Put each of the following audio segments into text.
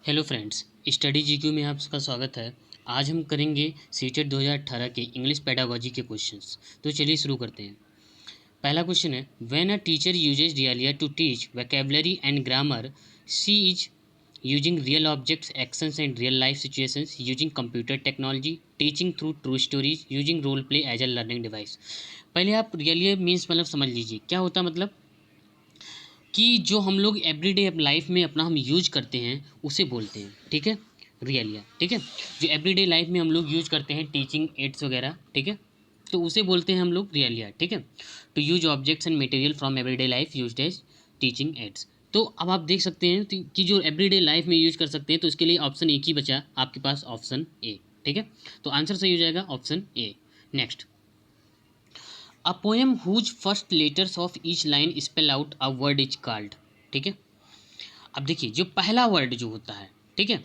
Hello friends, study GQ में आपका स्वागत है। आज हम करेंगे सीटेट 2018 के इंग्लिश पेडागोजी के क्वेश्चंस। तो चलिए शुरू करते हैं। पहला क्वेश्चन है, when a teacher uses realia to teach vocabulary and grammar, she is using real objects, actions and real life situations, using computer technology, teaching through true stories, using role play as a learning device. पहले आप रियलिया means मतलब समझ लीजिए क्या होता है। मतलब कि जो हम लोग एवरीडे लाइफ में अपना हम यूज करते हैं उसे बोलते हैं, ठीक है, रियलिया। ठीक है, जो एवरीडे लाइफ में हम लोग यूज करते हैं, टीचिंग एड्स वगैरह, ठीक है, तो उसे बोलते हैं हम लोग रियलिया। ठीक है, to use objects and material from everyday life used as teaching aids. तो अब आप देख सकते हैं कि जो एवरीडे लाइफ में यूज कर सकते हैं, तो इसके लिए ऑप्शन एक ही बचा आपके पास, ऑप्शन ए। ठीक है, तो आंसर सही हो जाएगा option A. Next, a poem whose first letters of each line spell out a word is called. ठीक है, अब देखिए जो पहला वर्ड जो होता है, ठीक है,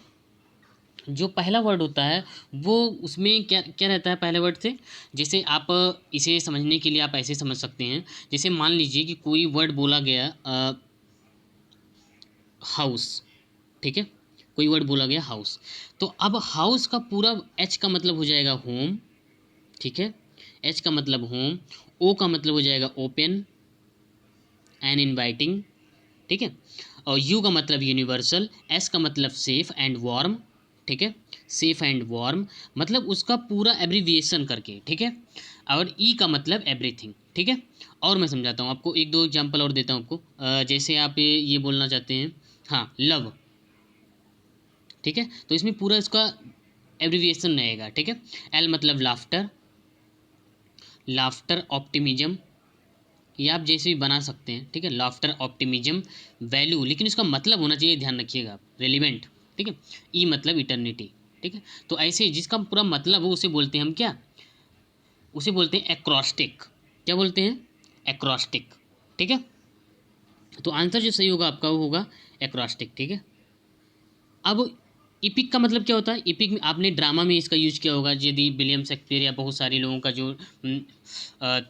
जो पहला वर्ड होता है वो उसमें क्या क्या रहता है पहले वर्ड से। जैसे आप इसे समझने के लिए आप ऐसे समझ सकते हैं, जैसे मान लीजिए कि कोई वर्ड बोला गया हाउस, ठीक है, कोई वर्ड बोला गया हाउस, तो अब हाउस का पूरा एच का मतलब हो जाएगा होम। ठीक है, एच का मतलब होम, ओ का मतलब हो जाएगा ओपन एंड इनवाइटिंग। ठीक है, और यू का मतलब यूनिवर्सल, एस का मतलब सेफ एंड वार्म। ठीक है, सेफ एंड वार्म, मतलब उसका पूरा एब्रीविएशन करके। ठीक है, और ई का मतलब एवरीथिंग। ठीक है, और मैं समझाता हूँ आपको, एक दो एग्जांपल और देता हूँ आपको। जैसे आप ये बोलना चाहते हैं, हाँ, लव। ठीक है, तो इसमें पूरा इसका एब्रीविएशन रहेगा। ठीक है, एल मतलब लाफ्टर, लाफ्टर ऑप्टिमिज्म, ये आप जैसे भी बना सकते हैं। ठीक है, लाफ्टर ऑप्टिमिज्म, वैल्यू, लेकिन इसका मतलब होना चाहिए, ध्यान रखिएगा आप, रेलिवेंट। ठीक है, ई मतलब इटर्निटी। ठीक है, तो ऐसे जिसका पूरा मतलब हो उसे बोलते हैं हम क्या, उसे बोलते हैं एक्रोस्टिक। क्या बोलते हैं, एक्रोस्टिक। ठीक है, तो आंसर जो सही होगा आपका वो होगा एक्रोस्टिक। ठीक है, अब इपिक का मतलब क्या होता है। इपिक में आपने ड्रामा में इसका यूज किया होगा, यदि विलियम शेक्सपियर या बहुत सारे लोगों का अ,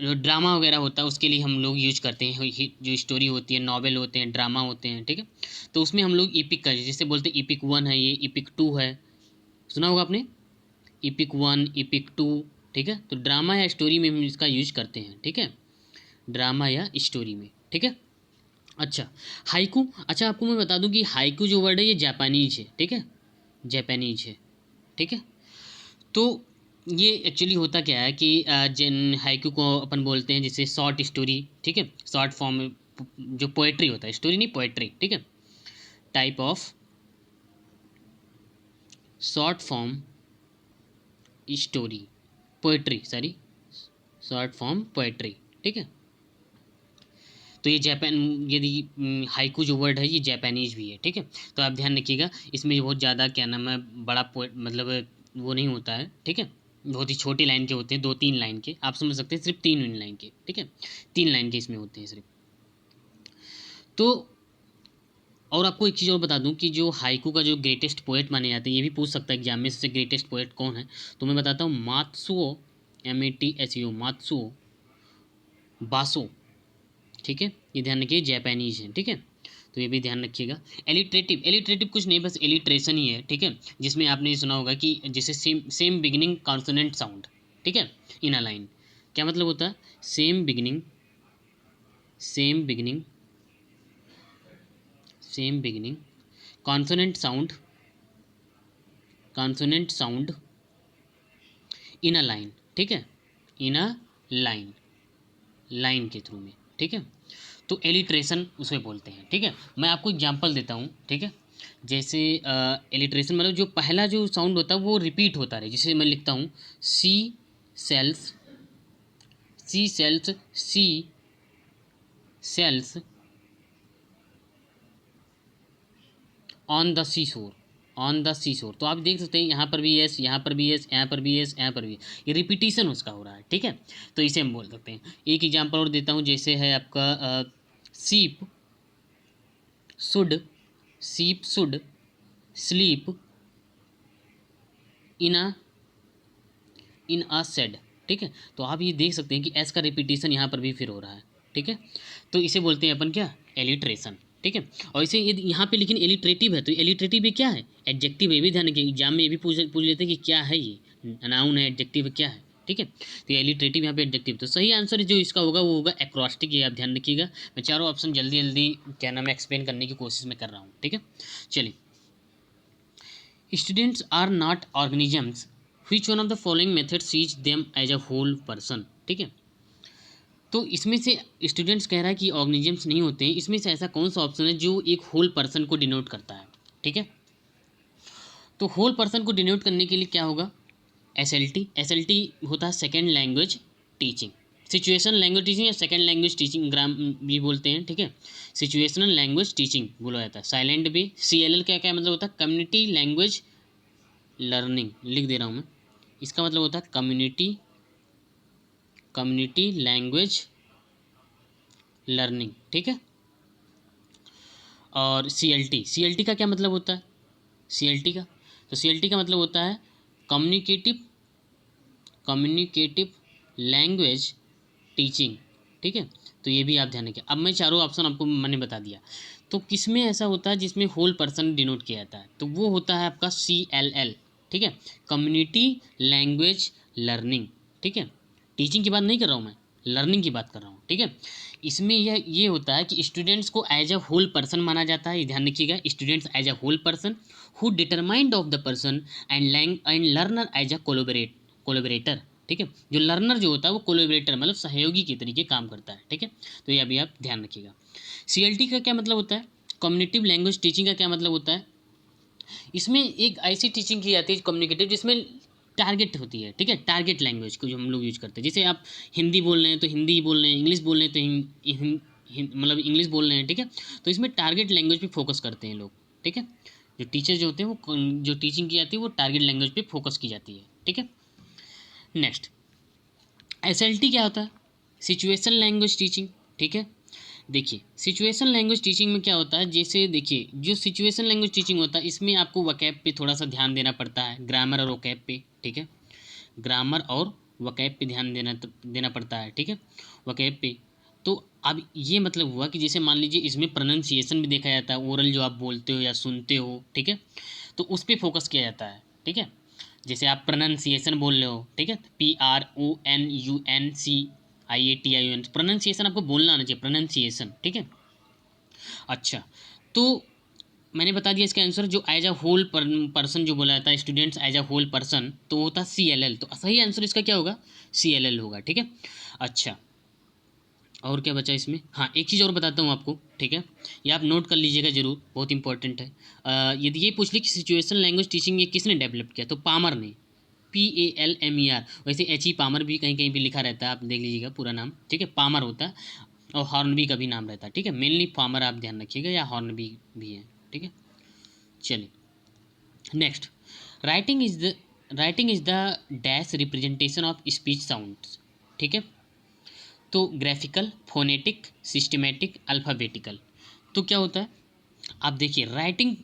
जो ड्रामा वगैरह होता है उसके लिए हम लोग यूज करते हैं। जो स्टोरी होती है, नॉवेल होते हैं, ड्रामा होते हैं, ठीक है, तो उसमें हम लोग इपिक का, जैसे बोलते हैं इपिक 1 है, ये इपिक 2 है, सुना होगा आपने, इपिक 1, इपिक 2। ठीक है, तो ड्रामा या स्टोरी में हम इसका यूज करते हैं। ठीक है, ड्रामा या स्टोरी में। ठीक है, अच्छा, हाइकू। अच्छा, आपको मैं बता दूं कि हाइकू जो वर्ड है ये जापानीज है। ठीक है, जापानीज है। ठीक है, तो ये एक्चुअली होता क्या है कि जिन हाइकू को अपन बोलते हैं जैसे शॉर्ट स्टोरी। ठीक है, शॉर्ट फॉर्म में जो पोएट्री होता है, स्टोरी नहीं पोएट्री। ठीक है, type of short form story, poetry, sorry, short form poetry. ठीक है, तो ये जापान, यदि हाइकू जो वर्ड है ये जापानीज भी है। ठीक है, तो आप ध्यान रखिएगा, इसमें बहुत ज़्यादा क्या नाम है, बड़ा मतलब वो नहीं होता है। ठीक है, बहुत ही छोटी लाइन के होते हैं, 2-3 लाइन के, आप समझ सकते हैं, सिर्फ 3 लाइन के। ठीक है, 3 लाइन के इसमें होते हैं सिर्फ। तो और आपको एक चीज़ और बता दूं कि जो हाइकू का जो ग्रेटेस्ट पोएट माने जाते हैं, ये भी पूछ सकता है एग्जाम में से ग्रेटेस्ट पोएट कौन है, तो मैं बताता हूँ, मात्सुओ, MATSUO, मात्सुओ बासो। ठीक है, ये ध्यान रखिए, जापानीज है। ठीक है, तो ये भी ध्यान रखिएगा। एलिट्रेटिव, एलिट्रेटिव कुछ नहीं, बस एलिट्रेशन ही है। ठीक है, जिसमें आपने ये सुना होगा कि जैसे same same beginning consonant sound. ठीक है, इन अ लाइन, क्या मतलब होता है, same beginning, same beginning, same beginning consonant sound, consonant sound in a line. ठीक है, इन अ लाइन, लाइन के थ्रू में। ठीक है, तो एलिट्रेशन उसे बोलते हैं। ठीक है, मैं आपको एग्जांपल देता हूँ। ठीक है, जैसे एलिट्रेशन मतलब जो पहला जो साउंड होता है वो रिपीट होता रहे। जैसे मैं लिखता हूँ, she sells, C sells, C shells on the sea shore, on the sea शोर, तो आप देख सकते हैं यहाँ पर भी यस, यहाँ पर भी यस, यहाँ पर भी यस, यहाँ पर भी, ये रिपीटिशन उसका हो रहा है। ठीक है, तो इसे हम बोल सकते हैं। एक एग्जांपल और देता हूँ, जैसे है आपका सीप शुड, सीप should sleep in a, in a said. ठीक है, तो आप ये देख सकते हैं कि एस का रिपीटिशन यहाँ पर भी फिर हो रहा है। ठीक है, तो इसे बोलते हैं अपन क्या, एलिट्रेशन। ठीक है। और इसे यदि यहाँ पे लेकिन एलिट्रेटिव है, तो एलिट्रेटिव ये क्या है, एडजेक्टिव है। ये भी ध्यान रखिए, एग्जाम में ये भी पूछ लेते हैं कि क्या है, ये नाउन है, एडजेक्टिव है, क्या है, ठीक है। तो ये एलिट्रेटिव यहाँ पे एडजेक्टिव, तो सही आंसर जो इसका होगा वो होगा एक्रोस्टिक। ये आप ध्यान रखिएगा। मैं चारों ऑप्शन जल्दी जल्दी क्या नाम है एक्सप्लेन करने की कोशिश में कर रहा हूँ, ठीक है। चलिए, students are not organisms, which one of the following method sees them as a whole person, ठीक है। तो इसमें से स्टूडेंट्स कह रहा है कि ऑर्गेनिजम्स नहीं होते हैं, इसमें से ऐसा कौन सा ऑप्शन है जो एक होल पर्सन को डिनोट करता है, ठीक है। तो होल पर्सन को डिनोट करने के लिए क्या होगा, एसएलटी होता है second language teaching, situation language teaching या सेकेंड लैंग्वेज टीचिंग ग्राम भी बोलते हैं, ठीक है। सिचुएशनल लैंग्वेज टीचिंग बोला जाता है। साइलेंट भी, सीएलएल क्या क्या मतलब होता है, कम्युनिटी लैंग्वेज लर्निंग, लिख दे रहा हूँ मैं, इसका मतलब होता है कम्युनिटी लैंग्वेज लर्निंग, ठीक है। और सीएलटी का क्या मतलब होता है, सीएलटी का मतलब होता है कम्युनिकेटिव लैंग्वेज टीचिंग, ठीक है। तो ये भी आप ध्यान रखिए। अब मैं चारों ऑप्शन आपको मैंने बता दिया। तो किसमें ऐसा होता है जिसमें होल पर्सन डिनोट किया जाता है, तो वो होता है आपका CLL, ठीक है, कम्युनिटी लैंग्वेज लर्निंग, ठीक है। टीचिंग की बात नहीं कर रहा हूँ मैं, लर्निंग की बात कर रहा हूँ, ठीक है। इसमें ये होता है कि स्टूडेंट्स को एज अ होल पर्सन माना जाता है, ध्यान रखिएगा, students as a whole person who determined of the person and learner as a collaborator, ठीक है। जो लर्नर जो होता है वो कोलोबरेटर मतलब सहयोगी के तरीके काम करता है, ठीक है। तो ये अभी आप ध्यान रखिएगा। CLT का क्या मतलब होता है, कम्युनिटिव लैंग्वेज टीचिंग का क्या मतलब होता है, इसमें एक ऐसी टीचिंग की जाती है कम्युनिकेटिव जिसमें टारगेट होती है, ठीक है। टारगेट लैंग्वेज को जो हम लोग यूज करते हैं, जैसे आप हिंदी बोल रहे हैं तो हिंदी बोल रहे हैं, इंग्लिश बोल रहे हैं तो मतलब इंग्लिश बोल रहे हैं, ठीक है। तो इसमें टारगेट लैंग्वेज पे फोकस करते हैं लोग, ठीक है। जो टीचर जो होते हैं वो जो टीचिंग की जाती है वो टारगेट लैंग्वेज पे फोकस की जाती है, ठीक है। नेक्स्ट, SLT क्या होता है, सिचुएशन लैंग्वेज टीचिंग, ठीक है। देखिए, सिचुएशन लैंग्वेज टीचिंग में क्या होता है, जैसे देखिए जो सिचुएशन लैंग्वेज टीचिंग होता है इसमें आपको वकैब पे थोड़ा सा ध्यान देना पड़ता है, ग्रामर और वकैब पे, ठीक है। ग्रामर और वकैब पे ध्यान देना पड़ता है, ठीक है, वकैब पे। तो अब ये मतलब हुआ कि जैसे मान लीजिए इसमें प्रोनाउंसिएशन भी देखा जाता है, ओरल जो आप बोलते हो या सुनते हो, ठीक है, तो उस पर फोकस किया जाता है, ठीक है। जैसे आप प्रोनाउंसिएशन बोल रहे हो, ठीक है, PRONUNCIATION, प्रोनाउंसिएशन आपको बोलना आना चाहिए, प्रोनाउंसिएशन, ठीक है। अच्छा, तो मैंने बता दिया इसका आंसर, जो एज अ होल पर्सन जो बोला जाता है, students as a whole person, तो होता है CLL। तो सही आंसर इसका क्या होगा, CLL होगा, ठीक है। अच्छा, और क्या बचा इसमें, हाँ एक चीज़ और बताता हूँ आपको, ठीक है, ये आप नोट कर लीजिएगा जरूर, बहुत इंपॉर्टेंट है। यदि ये पूछ ली कि सिचुएशन लैंग्वेज टीचिंग ये किसने डेवलप किया, तो पामर ने, PALMER, वैसे HE पामर भी कहीं कहीं भी लिखा रहता है, आप देख लीजिएगा पूरा नाम, ठीक है, पामर होता है। और हॉर्नबी का भी नाम रहता है, ठीक है, मेनली पामर आप ध्यान रखिएगा, या हॉर्नबी भी है, ठीक है। चलिए next, writing is the dash representation of speech sounds, ठीक है। तो ग्राफिकल, फोनेटिक, सिस्टमेटिक, अल्फ़ाबेटिकल। तो क्या होता है, आप देखिए राइटिंग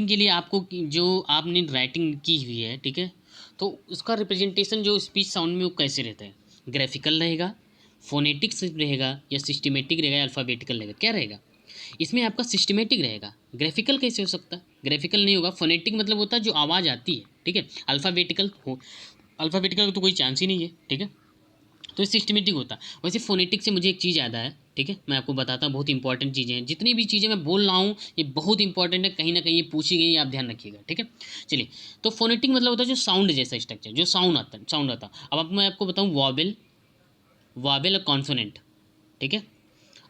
के लिए आपको जो आपने राइटिंग की हुई है, ठीक है, तो उसका रिप्रेजेंटेशन जो स्पीच साउंड में वो कैसे रहता है, ग्राफिकल रहेगा, फोनेटिक्स रहेगा, या सिस्टमेटिक रहेगा, या अल्फ़ाबेटिकल रहेगा, क्या रहेगा, इसमें आपका सिस्टमेटिक रहेगा। ग्राफिकल कैसे हो सकता है, ग्राफिकल नहीं होगा। फोनेटिक मतलब होता है जो आवाज़ आती है, ठीक है। अल्फ़ाबेटिकल तो कोई चांस ही नहीं है, ठीक है। तो ये सिस्टमेटिक होता है। वैसे फोनेटिक से मुझे एक चीज़ याद आया, ठीक है, मैं आपको बताता हूँ, बहुत इंपॉर्टेंट चीज़ें हैं, जितनी भी चीज़ें मैं बोल रहा हूँ ये बहुत इंपॉर्टेंट है, कहीं ना कहीं ये पूछी गई, आप ध्यान रखिएगा, ठीक है। चलिए, तो फोनेटिक मतलब होता है जो साउंड जैसा स्ट्रक्चर, जो साउंड आता है। अब मैं आपको बताऊँ, वॉवेल और कॉन्सोनेंट, ठीक है।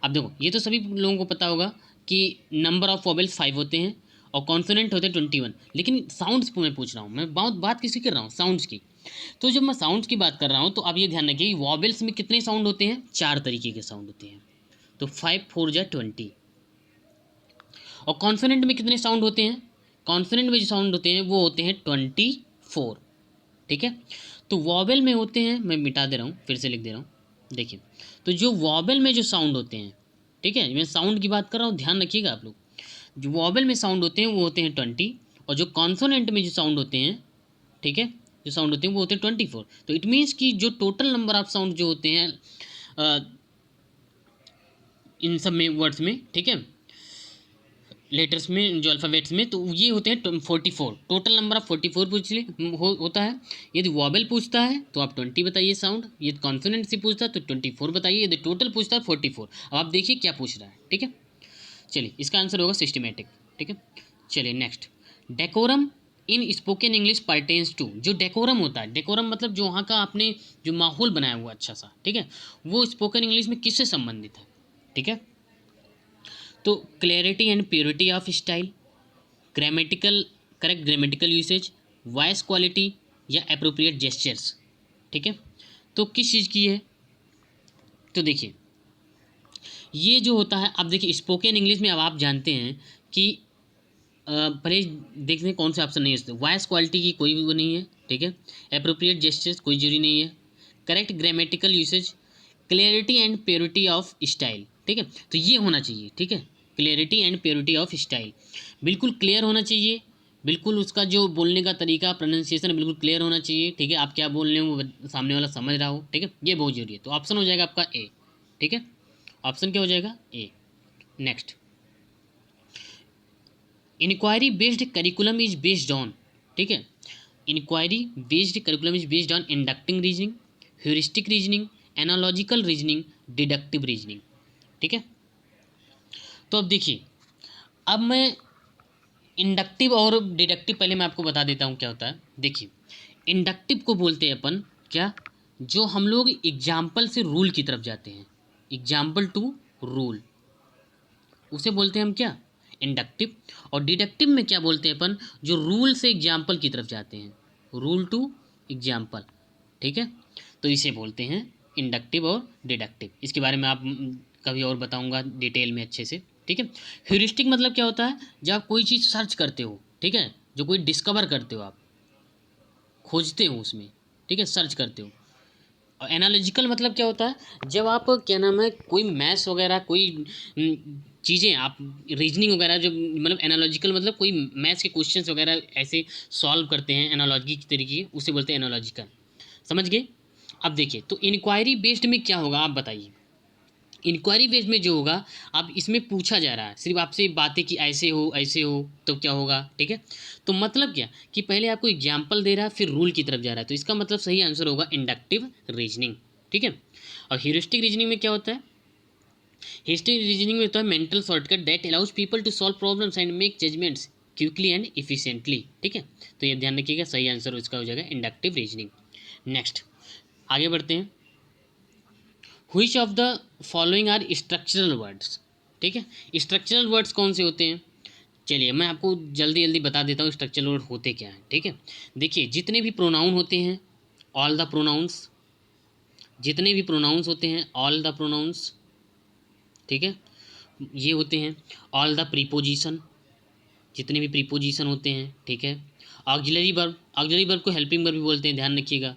अब देखो, ये तो सभी लोगों को पता होगा कि नंबर ऑफ वॉवेल्स 5 होते हैं और कॉन्सोनेंट होते हैं 21, लेकिन साउंड्स मैं पूछ रहा हूँ, मैं बात किसकी कर रहा हूँ, साउंड्स की। तो जब मैं साउंड्स की बात कर रहा हूँ तो आप ये ध्यान रखिए कि वॉवेल्स में कितने साउंड होते हैं, 4 तरीके के साउंड होते हैं, तो 5 4 जा 20। और कॉन्सोनेंट में कितने साउंड होते हैं, कॉन्सोनेंट में जो साउंड होते हैं वो होते हैं 24, ठीक है। तो वॉवेल में होते हैं, मैं मिटा दे रहा हूँ, फिर से लिख दे रहा हूँ, देखिए। तो जो वॉवेल में जो साउंड होते हैं, ठीक है, मैं साउंड की बात कर रहा हूँ, ध्यान रखिएगा आप लोग, जो वॉवेल में साउंड होते हैं वो होते हैं 20, और जो कॉन्सोनेंट में जो साउंड होते हैं, ठीक है, जो साउंड होते हैं वो होते हैं 24। तो इट मीन्स कि जो टोटल नंबर ऑफ साउंड जो होते हैं इन सब में वर्ड्स में, ठीक है, लेटर्स में, जो अल्फ़ाबेट्स में, तो ये होते हैं 44, टोटल नंबर ऑफ 44 पूछ ले होता है। यदि वॉबल पूछता है तो आप 20 बताइए साउंड, यदि कॉन्फिडेंट से पूछता है तो 24 बताइए, यदि टोटल पूछता है 44। अब आप देखिए क्या पूछ रहा है, ठीक है। चलिए इसका आंसर होगा सिस्टमेटिक, ठीक है। चलिए next, decorum in spoken English pertains to, जो डेकोरम होता है, डेकोरम मतलब जो वहाँ का आपने जो माहौल बनाया हुआ अच्छा सा, ठीक है, वो स्पोकन इंग्लिश में किससे संबंधित है, ठीक है। तो clarity and purity of style, grammatical, correct grammatical usage, voice quality या अप्रोप्रिएट जेस्चर्स, ठीक है। तो किस चीज़ की है, तो देखिए ये जो होता है, अब देखिए स्पोकन इंग्लिश में अब आप जानते हैं कि पहले देखते हैं कौन से ऑप्शन नहीं है। वॉइस क्वालिटी की कोई भी वो नहीं है, ठीक है। अप्रोप्रिएट जेस्चर्स कोई जरूरी नहीं है। Correct grammatical usage, clarity and purity of style, ठीक है। तो ये होना चाहिए, ठीक है, clarity and purity of style, बिल्कुल क्लियर होना चाहिए, बिल्कुल उसका जो बोलने का तरीका प्रोनाउंसिएशन बिल्कुल क्लियर होना चाहिए, ठीक है। आप क्या बोल रहे हो वो सामने वाला समझ रहा हो, ठीक है, ये बहुत जरूरी है। तो ऑप्शन हो जाएगा आपका ए, ठीक है। ऑप्शन क्या हो जाएगा, A. Next, inquiry based curriculum is based on, ठीक है, inquiry based curriculum is based on inducting reasoning, heuristic reasoning, analogical reasoning, deductive reasoning, ठीक है। तो अब देखिए, अब मैं इंडक्टिव और डिडक्टिव पहले मैं आपको बता देता हूँ क्या होता है। देखिए इंडक्टिव को बोलते हैं अपन क्या, जो हम लोग एग्जाम्पल से रूल की तरफ जाते हैं, एग्जाम्पल टू रूल, उसे बोलते हैं हम क्या, इंडक्टिव। और डिडक्टिव में क्या बोलते हैं अपन, जो रूल से एग्जाम्पल की तरफ जाते हैं, रूल टू एग्जाम्पल, ठीक है। तो इसे बोलते हैं इंडक्टिव और डिडक्टिव। इसके बारे में आप कभी और बताऊंगा डिटेल में अच्छे से, ठीक है। ह्यूरिस्टिक मतलब क्या होता है, जब आप कोई चीज़ सर्च करते हो, ठीक है, जो कोई डिस्कवर करते हो, आप खोजते हो उसमें, ठीक है, सर्च करते हो। और एनालॉजिकल मतलब क्या होता है, जब आप क्या नाम है कोई मैथ्स वगैरह कोई चीज़ें आप रीजनिंग वगैरह जो मतलब एनालॉजिकल मतलब कोई मैथ्स के क्वेश्चंस वगैरह ऐसे सॉल्व करते हैं एनालॉजी के तरीके, उसे बोलते हैं एनालॉजिकल, समझ गए। अब देखिए तो इंक्वायरी बेस्ड में क्या होगा आप बताइए। इंक्वायरी बेस्ड में जो होगा, अब इसमें पूछा जा रहा है सिर्फ आपसे बातें कि ऐसे हो तो क्या होगा, ठीक है। तो मतलब क्या कि पहले आपको एग्जाम्पल दे रहा है फिर रूल की तरफ जा रहा है, तो इसका मतलब सही आंसर होगा इंडक्टिव रीजनिंग, ठीक है। और ह्यूरिस्टिक रीजनिंग में क्या होता है, ह्यूरिस्टिक रीजनिंग में होता है mental shortcut that allows people to solve problems and make judgments quickly and efficiently, ठीक है। तो ये ध्यान रखिएगा, सही आंसर इसका हो जाएगा इंडक्टिव रीजनिंग। नेक्स्ट आगे बढ़ते हैं, which of the following are structural words, ठीक है। स्ट्रक्चरल वर्ड्स कौन से होते हैं, चलिए मैं आपको जल्दी जल्दी बता देता हूँ स्ट्रक्चरल वर्ड होते क्या हैं, ठीक है। देखिए जितने भी प्रोनाउन होते हैं, ऑल द प्रोनाउंस, जितने भी प्रोनाउंस होते हैं ऑल द प्रोनाउंस, ठीक है, ये होते हैं। ऑल द प्रीपोजिशन, जितने भी प्रीपोजिशन होते हैं, ठीक है। ऑक्सिलरी वर्ब, ऑक्सिलरी वर्ब को हेल्पिंग वर्ब भी बोलते हैं, ध्यान रखिएगा।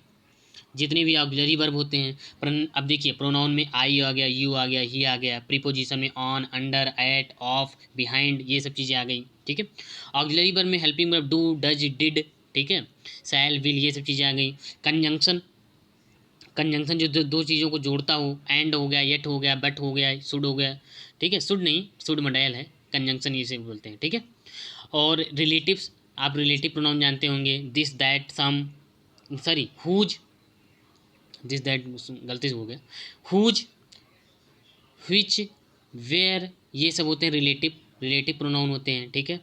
जितने भी ऑक्सिलरी वर्ब होते हैं, अब देखिए प्रोनाउन में आई आ गया, यू आ गया, ही आ गया, प्रीपोजिशन में on, under, at, of, behind, ये सब चीज़ें आ गई, ठीक है। ऑक्सिलरी वर्ब में helping verb do, does, did, ठीक है, शैल, विल, ये सब चीज़ें आ गई। कंजंक्शन, कंजंक्शन जो दो चीज़ों को जोड़ता हो, एंड हो गया, येट हो गया, बट हो गया, शुड हो गया, ठीक है, शुड नहीं, शुड मॉडल है, कंजंक्शन ये से बोलते हैं, ठीक है। और रिलेटिव्स, आप रिलेटिव प्रोनाउन जानते होंगे, this that some, sorry whose, this that गलती से हो गया, हुज, व्हिच, वेयर, ये सब होते हैं रिलेटिव, रिलेटिव प्रोनाउन होते हैं, ठीक है।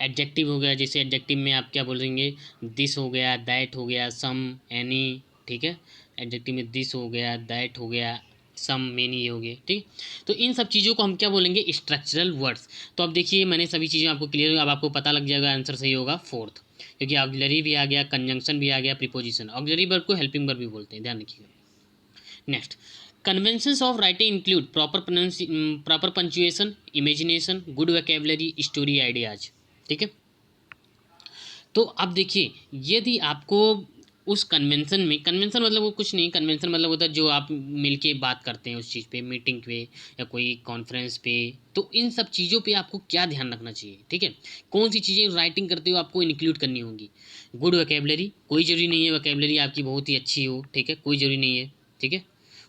एडजेक्टिव हो गया, जैसे एडजेक्टिव में आप क्या बोलेंगे, दिस हो गया, दैट हो गया, सम, एनी, ठीक है। एडजेक्टिव में दिस हो गया, दैट हो गया, सम, मेनी, ये हो गए, ठीक। तो इन सब चीज़ों को हम क्या बोलेंगे, स्ट्रक्चरल वर्ड्स। तो अब देखिए मैंने सभी चीज़ें आपको क्लियर, अब आपको पता लग जाएगा आंसर सही होगा फोर्थ, क्योंकि ऑक्सिलरी भी आ गया, कंजंक्शन भी आ गया, प्रीपोजिशन। ऑक्सिलरी वर्ब को हेल्पिंग वर्ब भी बोलते हैं, ध्यान रखिएगा। Next, conventions of writing include proper punctuation, imagination, good vocabulary, story ideas, ठीक है। तो अब देखिए यदि आपको उस कन्वेंशन में, कन्वेंशन मतलब वो कुछ नहीं, कन्वेंशन मतलब होता है जो आप मिलके बात करते हैं उस चीज़ पे, मीटिंग पे या कोई कॉन्फ्रेंस पे, तो इन सब चीज़ों पे आपको क्या ध्यान रखना चाहिए, ठीक है। कौन सी चीज़ें राइटिंग करते हो आपको इंक्लूड करनी होंगी। गुड वोकैबुलरी, कोई ज़रूरी नहीं है वोकैबुलरी आपकी बहुत ही अच्छी हो, ठीक है, कोई ज़रूरी नहीं है, ठीक है,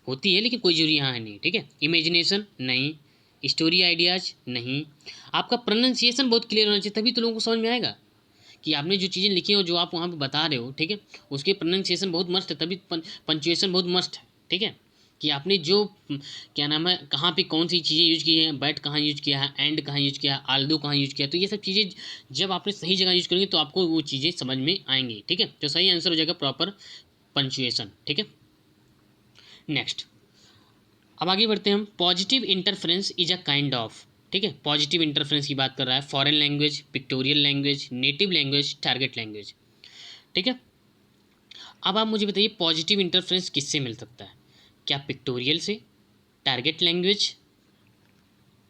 होती है लेकिन कोई ज़रूरी यहाँ है नहीं, ठीक है। इमेजिनेशन नहीं, स्टोरी आइडियाज नहीं। आपका प्रोनाउंसिएशन बहुत क्लियर होना चाहिए, तभी तो लोगों को समझ में आएगा कि आपने जो चीज़ें लिखी हैं और जो आप वहाँ पे बता रहे हो, ठीक है, उसके प्रोनाउंसिएशन बहुत मस्त है, तभी पंचुएशन बहुत मस्त है, ठीक है, कि आपने जो क्या नाम है कहाँ पे कौन सी चीज़ें यूज की हैं, बट कहाँ यूज किया है, एंड कहाँ यूज किया है, आल्दो कहाँ यूज किया है, तो ये सब चीज़ें जब आपने सही जगह यूज करेंगे तो आपको वो चीज़ें समझ में आएंगी, ठीक है। तो सही आंसर हो जाएगा प्रॉपर पंचुएशन, ठीक है। नेक्स्ट, अब आगे बढ़ते हैं हम। Positive interference is a kind of, ठीक है, पॉजिटिव इंटरफ्रेंस की बात कर रहा है। Foreign language, pictorial language, native language, target language, ठीक है। अब आप मुझे बताइए पॉजिटिव इंटरफ्रेंस किससे मिल सकता है? क्या पिक्टोरियल से, टारगेट लैंग्वेज,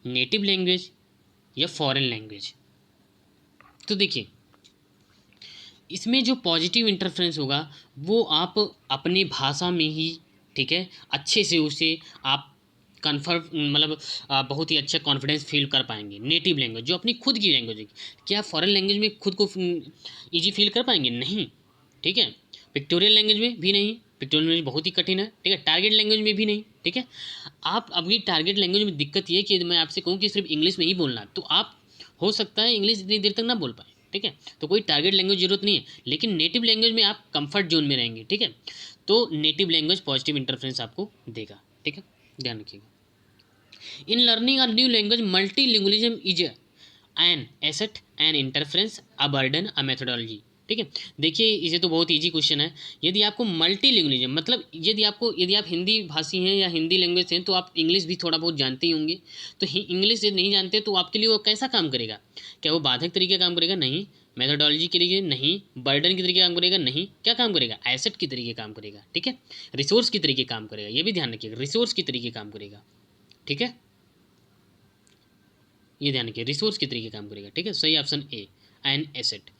नेटिव लैंग्वेज या फॉरेन लैंग्वेज? तो देखिए इसमें जो पॉजिटिव इंटरफ्रेंस होगा वो आप अपनी भाषा में ही, ठीक है, अच्छे से उसे आप कन्फर्म मतलब बहुत ही अच्छा कॉन्फिडेंस फील कर पाएंगे। नेटिव लैंग्वेज जो अपनी खुद की लैंग्वेज है, क्या फॉरेन लैंग्वेज में खुद को ईजी फील कर पाएंगे? नहीं, ठीक है। पिक्टोरियल लैंग्वेज में भी नहीं, पिक्टोरियल लैंग्वेज बहुत ही कठिन है, ठीक है। टारगेट लैंग्वेज में भी नहीं, ठीक है। आप अभी टारगेट लैंग्वेज में दिक्कत ये है कि मैं आपसे कहूँ कि सिर्फ इंग्लिश में ही बोलना है, तो आप हो सकता है इंग्लिश इतनी देर तक ना बोल पाए, ठीक है। तो कोई टारगेट लैंग्वेज जरूरत नहीं है, लेकिन नेटिव लैंग्वेज में आप कंफर्ट जोन में रहेंगे, ठीक है। तो नेटिव लैंग्वेज पॉजिटिव इंटरफ्रेंस आपको देगा, ठीक है, ध्यान रखिएगा। In learning a new language multilingualism is an asset, an interference, a burden, a methodology, ठीक है। देखिए इसे तो बहुत इजी क्वेश्चन है। यदि आपको मल्टीलिंगुअलिज्म मतलब यदि आप हिंदी भाषी हैं या हिंदी लैंग्वेज से हैं तो आप इंग्लिश भी थोड़ा बहुत जानते ही होंगे। तो इंग्लिश यदि नहीं जानते तो आपके लिए वो कैसा काम करेगा? क्या वो बाधक तरीके काम करेगा? नहीं। मेथोडोलॉजी के लिए नहीं। बर्डन के तरीके काम करेगा? नहीं। क्या काम करेगा? एसेट के तरीके काम करेगा, ठीक है। रिसोर्स के तरीके काम करेगा, ये भी ध्यान रखिएगा, रिसोर्स के तरीके काम करेगा, ठीक है, ये ध्यान रखिए, रिसोर्स के तरीके काम करेगा, ठीक है। सही option A, an asset.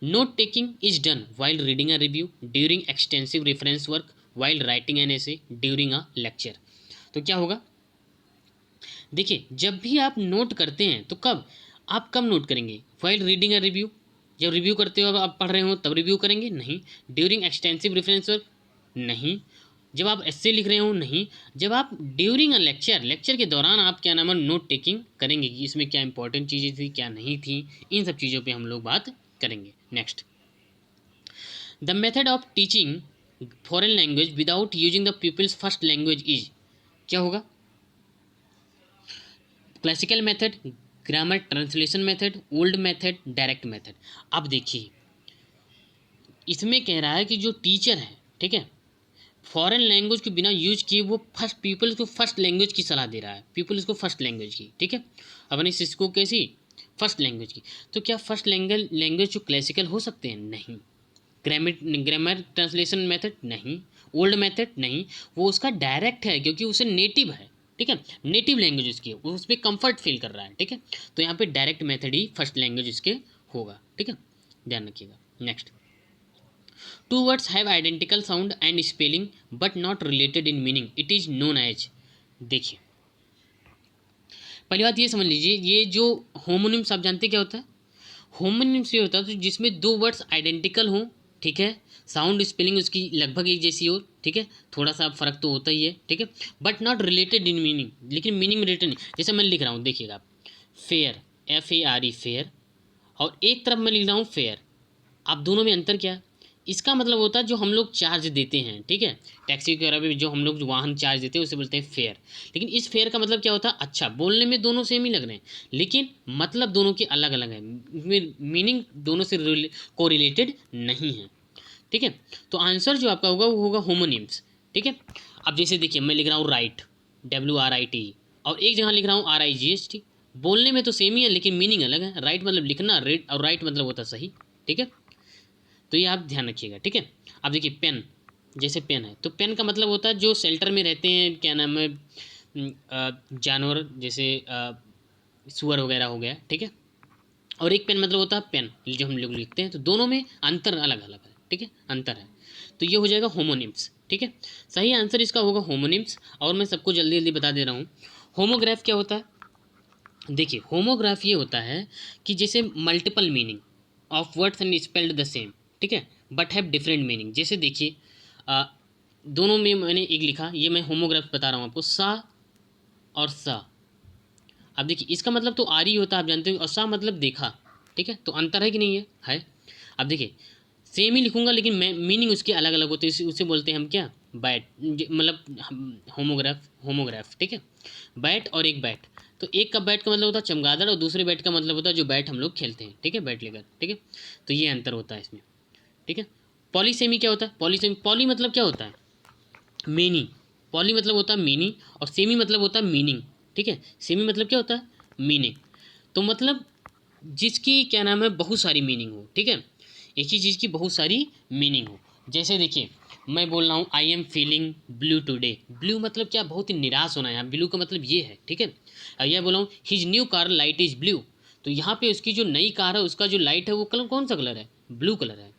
Note taking is done while reading a review, during extensive reference work, while writing an essay, during a lecture. तो क्या होगा? देखिए जब भी आप नोट करते हैं तो कब नोट करेंगे? वाइल रीडिंग अ रिव्यू, जब रिव्यू करते हो आप पढ़ रहे हो तब रिव्यू करेंगे? नहीं। During extensive reference work? नहीं। जब आप एस्से लिख रहे हो? नहीं। जब आप ड्यूरिंग अ लेक्चर के दौरान आप क्या नाम है नोट टेकिंग करेंगे कि इसमें क्या इंपॉर्टेंट चीज़ें थी क्या नहीं थी, इन सब चीज़ों पे हम लोग बात करेंगे। Next, the method of teaching foreign language without using the people's first language is, क्या होगा? Classical method, grammar translation method, old method, direct method. अब देखिए इसमें कह रहा है कि जो टीचर है, ठीक है, फॉरेन लैंग्वेज के बिना यूज किए वो फर्स्ट पीपल्स को फर्स्ट लैंग्वेज की सलाह दे रहा है, पीपल्स को फर्स्ट लैंग्वेज की, ठीक है, अपनी शिष्य को कैसी फर्स्ट लैंग्वेज की। तो क्या फर्स्ट लैंग्वेज जो क्लासिकल हो सकते हैं? नहीं। Grammar translation method? नहीं। Old method? नहीं। वो उसका डायरेक्ट है क्योंकि उसे नेटिव है, ठीक है, नेटिव लैंग्वेज उसकी, वो उस पर कंफर्ट फील कर रहा है, ठीक है। तो यहाँ पे डायरेक्ट मेथड ही फर्स्ट लैंग्वेज इसके होगा, ठीक है, ध्यान रखिएगा। Next, two words have identical sound and spelling but not related in meaning, it is known as. देखिए पहली बात ये समझ लीजिए, ये जो होमोनिम्स आप जानते क्या होता है? होमोनिम्स ये होता है तो जिसमें दो वर्ड्स आइडेंटिकल हों, ठीक है, साउंड स्पेलिंग उसकी लगभग एक जैसी हो, ठीक है, थोड़ा सा फर्क तो होता ही है, ठीक है, but not related in meaning, लेकिन मीनिंग रिलेटेड नहीं। जैसे मैं लिख रहा हूँ, देखिएगा आप, फेयर, FARE फेयर, और एक तरफ मैं लिख रहा हूँ फेयर। अब दोनों में अंतर क्या है? इसका मतलब होता है जो हम लोग चार्ज देते हैं, ठीक है, टैक्सी वगैरह में जो हम लोग वाहन चार्ज देते हैं उसे बोलते हैं फेयर। लेकिन इस फेयर का मतलब क्या होता है? अच्छा, बोलने में दोनों सेम ही लग रहे हैं लेकिन मतलब दोनों के अलग अलग है, मीनिंग दोनों से कोरिलेटेड नहीं है, ठीक है। तो आंसर जो आपका होगा वो होगा होमोनिम्स, ठीक है। अब जैसे देखिए मैं लिख रहा हूँ राइट, WRIT, और एक जगह लिख रहा हूँ RIGHT, बोलने में तो सेम ही है लेकिन मीनिंग अलग है। राइट मतलब लिखना, रेड, और राइट मतलब होता सही, ठीक है। तो ये आप ध्यान रखिएगा, ठीक है। अब देखिए पेन, जैसे पेन है तो पेन का मतलब होता है जो शेल्टर में रहते हैं, क्या नाम है, जानवर, जैसे सुअर वगैरह हो गया, ठीक है। और एक पेन मतलब होता है पेन जो हम लोग लिखते हैं, तो दोनों में अंतर अलग अलग है, ठीक है, अंतर है। तो ये हो जाएगा होमोनिम्स, ठीक है। सही आंसर इसका होगा होमोनिम्स। और मैं सबको जल्दी जल्दी बता दे रहा हूँ, होमोग्राफ क्या होता है? देखिए होमोग्राफ ये होता है कि जैसे multiple meaning of words and spelled the same, ठीक है, बट हैव डिफरेंट मीनिंग। जैसे देखिए दोनों में मैंने एक लिखा, ये मैं होमोग्राफ बता रहा हूँ आपको, सा और सा, अब देखिए इसका मतलब तो आरी होता है, आप जानते हो, और सा मतलब देखा, ठीक है, तो अंतर है कि नहीं है। अब देखिए सेम ही लिखूंगा लेकिन मैं मीनिंग उसके अलग अलग होते हैं, उसे बोलते हैं हम क्या, बैट, मतलब होमोग्राफ, ठीक है, बैट और एक बैट। तो एक का बैट का मतलब होता है चमगादड़ और दूसरे बैट का मतलब होता है जो बैट हम लोग खेलते हैं, ठीक है, बैट लेकर, ठीक है, तो ये अंतर होता है इसमें, ठीक है। पॉलीसेमी क्या होता है, पॉलीसेमी, पॉली मतलब क्या होता है, मेनी, पॉली मतलब होता है मीनी और सेमी मतलब होता है मीनिंग, ठीक है, सेमी मतलब क्या होता है, मीनिंग, तो मतलब जिसकी क्या नाम है बहुत सारी मीनिंग हो, ठीक है, एक ही चीज़ की बहुत सारी मीनिंग हो। जैसे देखिए मैं बोल रहा हूँ I am feeling blue today, blue मतलब क्या, बहुत ही निराश होना है, यहाँ ब्लू का मतलब ये है, ठीक है। और यह बोला हूँ his new car light is blue, तो यहाँ पे उसकी जो नई कार है उसका जो लाइट है वो कलर कौन सा कलर है, ब्लू कलर है,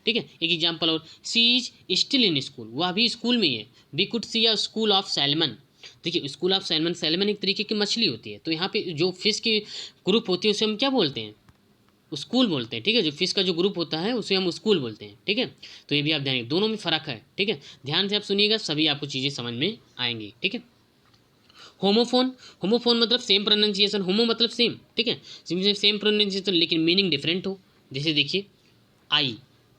ठीक है। एक एग्जाम्पल और, she is still in school, वह अभी स्कूल में ही है, we could see a school of salmon, देखिए स्कूल ऑफ सैलमन, सैलमन एक तरीके की मछली होती है, तो यहाँ पे जो फिश की ग्रुप होती है उसे हम क्या बोलते हैं, स्कूल बोलते हैं, ठीक है, जो फिश का जो ग्रुप होता है उसे हम स्कूल बोलते हैं, ठीक है। तो ये भी आप ध्यान, दोनों में फ़र्क है, ठीक है, ध्यान से आप सुनिएगा सभी आपको चीज़ें समझ में आएंगी, ठीक है। होमोफोन, होमोफोन मतलब सेम प्रोनाउंसिएशन, होमो मतलब सेम, ठीक है, सेम प्रोनाउंसिएशन लेकिन मीनिंग डिफरेंट हो। जैसे देखिए आई,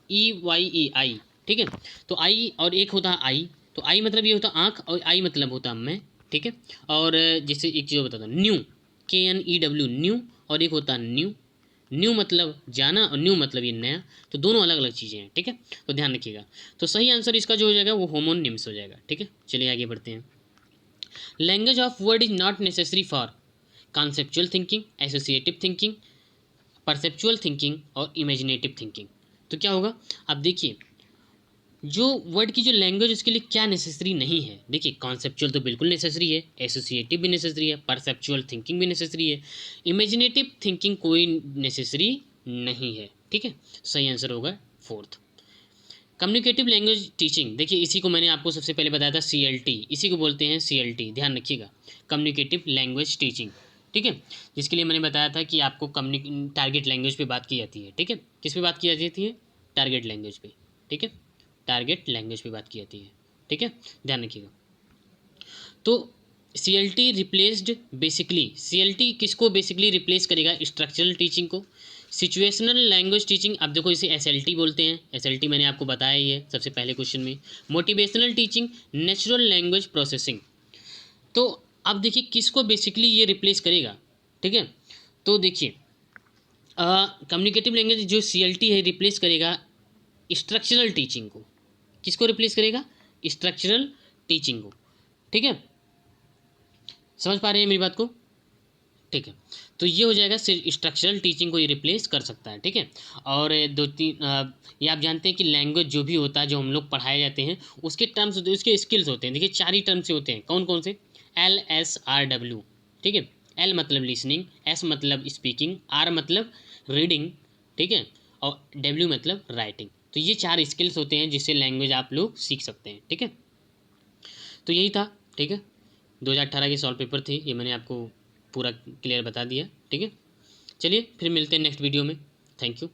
EYE, ठीक है, तो आई और एक होता है आई, तो आई मतलब ये होता है आँख और आई मतलब होता है मैं, ठीक है। और जैसे एक चीज़ बताता हूँ, न्यू, KNEW, न्यू, और एक होता है न्यू, न्यू मतलब जाना और न्यू मतलब ये नया, तो दोनों अलग अलग चीज़ें हैं, ठीक है, तो ध्यान रखिएगा। तो सही आंसर इसका जो हो जाएगा वो होमोनिम्स हो जाएगा, ठीक है। चलिए आगे बढ़ते हैं। Language of word is not necessary for conceptual thinking, associative thinking, perceptual thinking और इमेजिनेटिव थिंकिंग। तो क्या होगा, अब देखिए जो वर्ड की जो लैंग्वेज उसके लिए क्या नेसेसरी नहीं है, देखिए कॉन्सेप्चुअल तो बिल्कुल नेसेसरी है, एसोसिएटिव भी नेसेसरी है, परसेप्चुअल थिंकिंग भी नेसेसरी है, इमेजिनेटिव थिंकिंग कोई नेसेसरी नहीं है, ठीक है। सही आंसर होगा फोर्थ। कम्युनिकेटिव लैंग्वेज टीचिंग, देखिए इसी को मैंने आपको सबसे पहले बताया था, CLT, इसी को बोलते हैं CLT, ध्यान रखिएगा, कम्युनिकेटिव लैंग्वेज टीचिंग, ठीक है, जिसके लिए मैंने बताया था कि आपको टारगेट लैंग्वेज पे बात की जाती है, ठीक है, किस पे बात की जाती है, टारगेट लैंग्वेज पे, ठीक है, टारगेट लैंग्वेज पे बात की जाती है, ठीक है, ध्यान रखिएगा। तो CLT रिप्लेस्ड, बेसिकली CLT किसको बेसिकली रिप्लेस करेगा, स्ट्रक्चरल टीचिंग को। सिचुएशनल लैंग्वेज टीचिंग, अब देखो इसे SLT बोलते हैं, SLT मैंने आपको बताया ही है सबसे पहले क्वेश्चन में। Motivational teaching, natural language processing. तो अब देखिए किसको बेसिकली ये रिप्लेस करेगा, ठीक है, तो देखिए कम्युनिकेटिव लैंग्वेज जो CLT है रिप्लेस करेगा स्ट्रक्चरल टीचिंग को, किसको रिप्लेस करेगा, स्ट्रक्चरल टीचिंग को, ठीक है, समझ पा रहे हैं मेरी बात को, ठीक है। तो ये हो जाएगा, स्ट्रक्चरल टीचिंग को ये रिप्लेस कर सकता है, ठीक है। और दो तीन ये आप जानते हैं कि लैंग्वेज जो भी होता है जो हम लोग पढ़ाए जाते हैं उसके टर्म्स होते हैं, उसके स्किल्स होते हैं, देखिए 4 ही टर्म्स से होते हैं, कौन कौन से, LSRW, ठीक है, L मतलब लिसनिंग, S मतलब स्पीकिंग, R मतलब रीडिंग, ठीक है, और W मतलब राइटिंग। तो ये 4 स्किल्स होते हैं जिससे लैंग्वेज आप लोग सीख सकते हैं, ठीक है। तो यही था, ठीक है, 2018 के सॉल्व पेपर थे ये, मैंने आपको पूरा क्लियर बता दिया, ठीक है। चलिए फिर मिलते हैं नेक्स्ट वीडियो में, थैंक यू।